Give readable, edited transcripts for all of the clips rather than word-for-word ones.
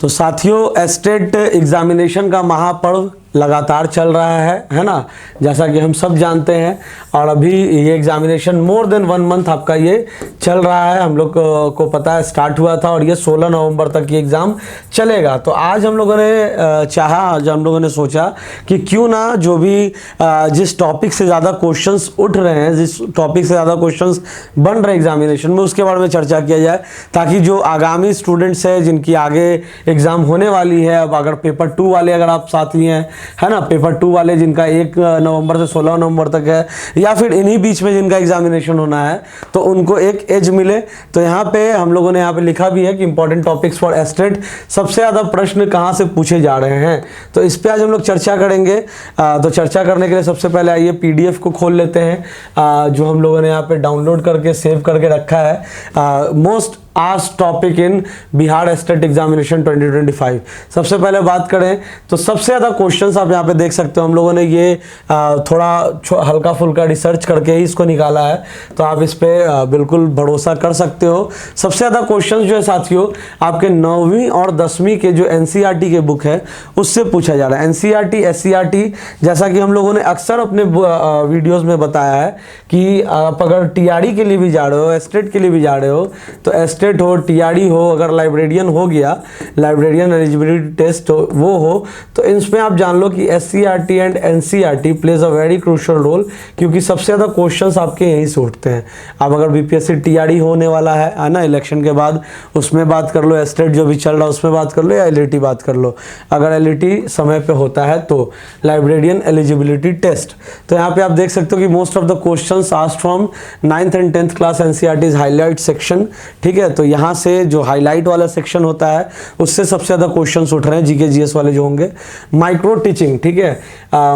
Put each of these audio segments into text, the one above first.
तो साथियों, estate examination का महापर्व लगातार चल रहा है ना, जैसा कि हम सब जानते हैं। और अभी ये एग्जामिनेशन मोर देन 1 मंथ आपका ये चल रहा है। हम लोग को पता है स्टार्ट हुआ था और ये 16 नवंबर तक ये एग्ज़ाम चलेगा। तो आज हम लोगों ने आज हम लोगों ने सोचा कि क्यों ना जो भी जिस टॉपिक से ज़्यादा क्वेश्चंस उठ रहे हैं, जिस टॉपिक से ज़्यादा क्वेश्चंस बन रहे हैं एग्जामिनेशन में, उसके बारे में चर्चा किया जाए, ताकि जो आगामी स्टूडेंट्स हैं जिनकी आगे एग्ज़ाम होने वाली है, अब अगर पेपर 2 वाले अगर आप साथी हैं, है ना, पेपर 2 वाले जिनका 1 नवंबर से 16 नवंबर तक है, या फिर इन्हीं बीच में जिनका एग्जामिनेशन होना है, तो उनको एक एज मिले। तो यहाँ पे हम लोगों ने यहाँ पे लिखा भी है कि इंपॉर्टेंट टॉपिक्स फॉर एस्टेट, सबसे ज़्यादा प्रश्न कहाँ से पूछे जा रहे हैं। तो इस पे आज हम लोग चर्चा करेंगे। तो चर्चा करने के लिए सबसे पहले आइए PDF को खोल लेते हैं, जो हम लोगों ने यहाँ पे डाउनलोड करके सेव करके रखा है। Most asked topic in Bihar estate examination 2025। सबसे पहले बात करें तो सबसे ज़्यादा क्वेश्चंस आप यहाँ पे देख सकते हो। हम लोगों ने ये थोड़ा हल्का फुल्का रिसर्च करके ही इसको निकाला है, तो आप इस पर बिल्कुल भरोसा कर सकते हो। सबसे ज़्यादा क्वेश्चंस जो है साथियों आपके 9वीं और 10वीं के जो NCERT के बुक है उससे पूछा जा रहा है। NCERT SCERT, जैसा कि हम लोगों ने अक्सर अपने वीडियोज़ में बताया है कि आप अगर TRE के लिए भी जा रहे हो, एस्टेट के लिए भी जा रहे हो, तो एस्टेट हो, TRE हो, अगर लाइब्रेरियन हो गया, लाइब्रेरियन एलिजिबिलिटी टेस्ट हो, तो इसमें आप जान लो कि SCERT and NCERT plays a very crucial role, क्योंकि सबसे ज़्यादा क्वेश्चंस आपके यहीं से उठते हैं। अब अगर BPSC TRE होने वाला है ना इलेक्शन के बाद, उसमें बात कर लो, एस्टेट जो भी चल रहा है उसमें बात कर लो, या LET बात कर लो। अगर LET समय पे होता है तो लाइब्रेरियन एलिजिबिलिटी टेस्ट। तो यहाँ पे आप देख सकते हो कि most of the questions asked from 9th and 10th class NCERT is highlight section. ठीक है, तो यहाँ से जो हाईलाइट वाला सेक्शन होता है उससे सबसे ज़्यादा क्वेश्चंस उठ रहे हैं, GK GS वाले जो होंगे। माइक्रो टीचिंग, ठीक है,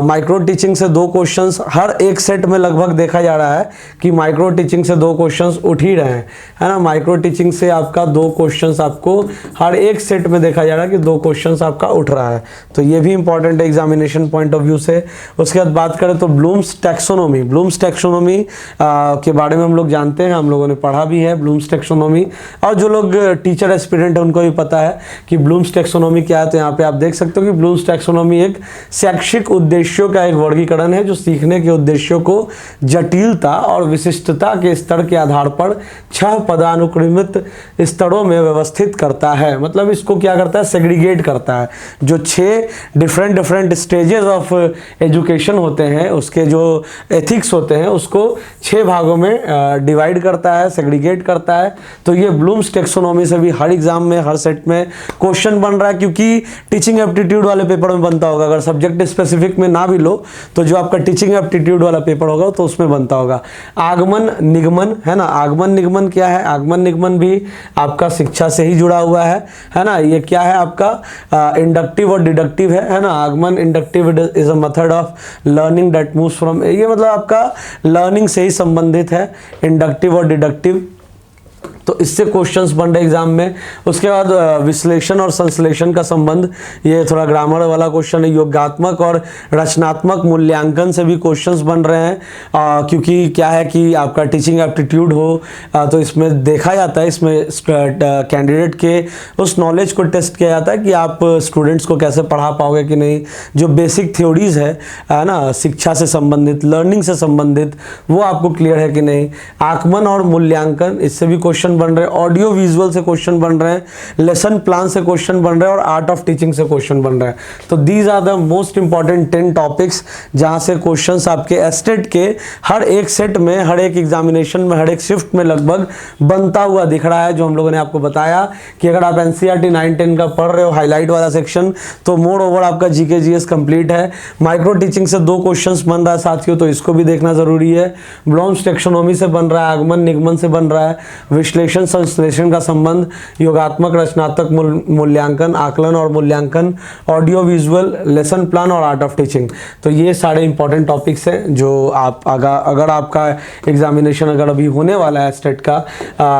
माइक्रो टीचिंग से 2 क्वेश्चंस हर एक सेट में लगभग देखा जा रहा है कि माइक्रो टीचिंग से 2 क्वेश्चंस उठ ही रहे हैं, है ना। माइक्रो टीचिंग से आपका 2 क्वेश्चंस आपको हर एक सेट में देखा जा रहा है कि 2 क्वेश्चंस आपका उठ रहा है। तो ये भी इंपॉर्टेंट है एग्जामिनेशन पॉइंट ऑफ व्यू से। उसके बाद बात करें तो ब्लूम्स टैक्सोनॉमी, ब्लूम्स टैक्सोनॉमी के बारे में हम लोग जानते हैं, हम लोगों ने पढ़ा भी है ब्लूम्स टैक्सोनॉमी। और जो लोग टीचर एस्पिरेंट है उनको भी पता है कि ब्लूम्स टैक्सोनॉमी क्या है। तो यहाँ पे आप देख सकते हो कि ब्लूम्स टैक्सोनॉमी एक शैक्षिक उद्देश्यों का एक वर्गीकरण है जो सीखने के उद्देश्यों को जटिलता और विशिष्टता के स्तर के आधार पर 6 पदानुक्रमित स्तरों में व्यवस्थित करता है। मतलब इसको क्या करता है, सेग्रीगेट करता है। जो 6 डिफरेंट स्टेजेस ऑफ एजुकेशन होते हैं, उसके जो एथिक्स होते हैं, उसको 6 भागों में डिवाइड करता है, सेग्रीगेट करता है। तो ये ब्लूम्स टैक्सोनॉमी से भी हर एग्जाम में, हर सेट में क्वेश्चन बन रहा है, क्योंकि टीचिंग एप्टीट्यूड वाले पेपर में बनता होगा। अगर सब्जेक्ट स्पेसिफिक में ना भी लो तो जो आपका टीचिंग एप्टीट्यूड वाला पेपर होगा तो उसमें बनता होगा। आगमन निगमन, है ना। आगमन निगमन क्या है? आगमन निगमन भी आपका शिक्षा से ही जुड़ा हुआ है ना। ये क्या है आपका इंडक्टिव और डिडक्टिव है ना। आगमन inductive is a method of learning that moves from, ये मतलब आपका लर्निंग से ही संबंधित है, इंडक्टिव और डिडक्टिव। तो इससे क्वेश्चंस बन रहे एग्जाम में। उसके बाद विश्लेषण और संश्लेषण का संबंध, ये थोड़ा ग्रामर वाला क्वेश्चन है। योगात्मक और रचनात्मक मूल्यांकन से भी क्वेश्चंस बन रहे हैं, क्योंकि क्या है कि आपका टीचिंग एप्टीट्यूड हो, तो इसमें देखा जाता है, इसमें कैंडिडेट के उस नॉलेज को टेस्ट किया जाता है कि आप स्टूडेंट्स को कैसे पढ़ा पाओगे कि नहीं। जो बेसिक थ्योरीज है ना, शिक्षा से संबंधित, लर्निंग से संबंधित, वो आपको क्लियर है कि नहीं। आकलन और मूल्यांकन, इससे भी क्वेश्चन बन रहे हैं। ऑडियो विजुअल से क्वेश्चन बन रहे हैं, लेसन प्लान से क्वेश्चन बन रहे हैं, और आर्ट ऑफ टीचिंग से क्वेश्चन बन रहे हैं। तो these are the most important 10 topics जहां से क्वेश्चंस आपके एस्टेट के हर एक सेट में, हर एक एग्जामिनेशन में, हर एक शिफ्ट में लगभग बनता हुआ दिख रहा है। जो हम लोगों ने आपको बताया कि अगर आप NCERT 9-10 का पढ़ रहे हो, हाईलाइट वाला सेक्शन, तो मोर ओवर आपका GK GS कंप्लीट है। माइक्रो टीचिंग से 2 क्वेश्चंस बन रहा है साथियों, तो इसको भी देखना जरूरी है। ब्लूम्स टैक्सोनॉमी से बन रहा है, आगमन निगमन से बन रहा है, विश्लेषण संश्लेषण का संबंध, योगात्मक रचनात्मक मूल्यांकन, आकलन और मूल्यांकन, ऑडियो विजुअल, लेसन प्लान और आर्ट ऑफ टीचिंग। तो ये सारे इंपॉर्टेंट टॉपिक्स हैं जो आप अगर आपका एग्जामिनेशन अगर अभी होने वाला है स्टेट का,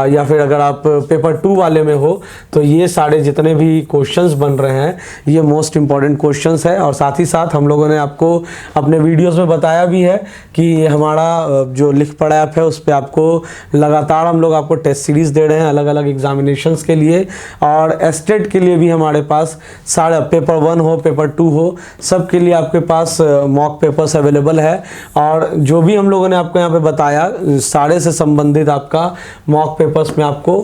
या फिर अगर आप पेपर 2 वाले में हो, तो ये सारे जितने भी क्वेश्चंस बन रहे हैं ये मोस्ट इंपॉर्टेंट क्वेश्चंस है। और साथ ही साथ हम लोगों ने आपको अपने वीडियोस में बताया भी है कि हमारा जो लिख पढ़ा ऐप है उस पर आपको लगातार हम लोग आपको टेस्ट सीरीज सीरीज़ दे रहे हैं अलग अलग एग्जामिनेशंस के लिए, और एस्टेट के लिए भी हमारे पास सारा पेपर 1 हो पेपर 2 हो सब के लिए आपके पास मॉक पेपर्स अवेलेबल है। और जो भी हम लोगों ने आपको यहाँ पे बताया सारे से संबंधित आपका मॉक पेपर्स में आपको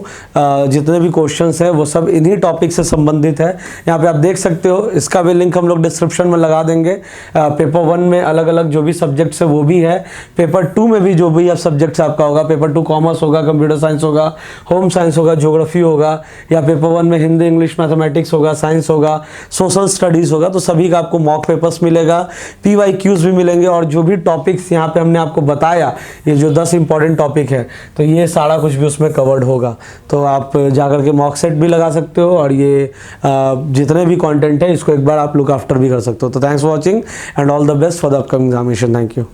जितने भी क्वेश्चंस हैं वो सब इन्हीं टॉपिक से संबंधित है। यहाँ पे आप देख सकते हो, इसका भी लिंक हम लोग डिस्क्रिप्शन में लगा देंगे। पेपर 1 में अलग अलग जो भी सब्जेक्ट्स है वो भी है, पेपर 2 में भी जो भी अब सब्जेक्ट्स आपका होगा, पेपर 2 कॉमर्स होगा, कंप्यूटर साइंस होगा, होम साइंस होगा, ज्योग्राफी होगा, या पेपर 1 में हिंदी इंग्लिश मैथमेटिक्स होगा, साइंस होगा, सोशल स्टडीज़ होगा, तो सभी का आपको मॉक पेपर्स मिलेगा, PYQs भी मिलेंगे। और जो भी टॉपिक्स यहाँ पे हमने आपको बताया, ये जो 10 इंपॉर्टेंट टॉपिक है, तो ये सारा कुछ भी उसमें कवर्ड होगा। तो आप जाकर के मॉक सेट भी लगा सकते हो और ये जितने भी कंटेंट है इसको एक बार आप लुक आफ्टर भी कर सकते हो। तो thanks for watching and all the best for the upcoming examination. Thank you.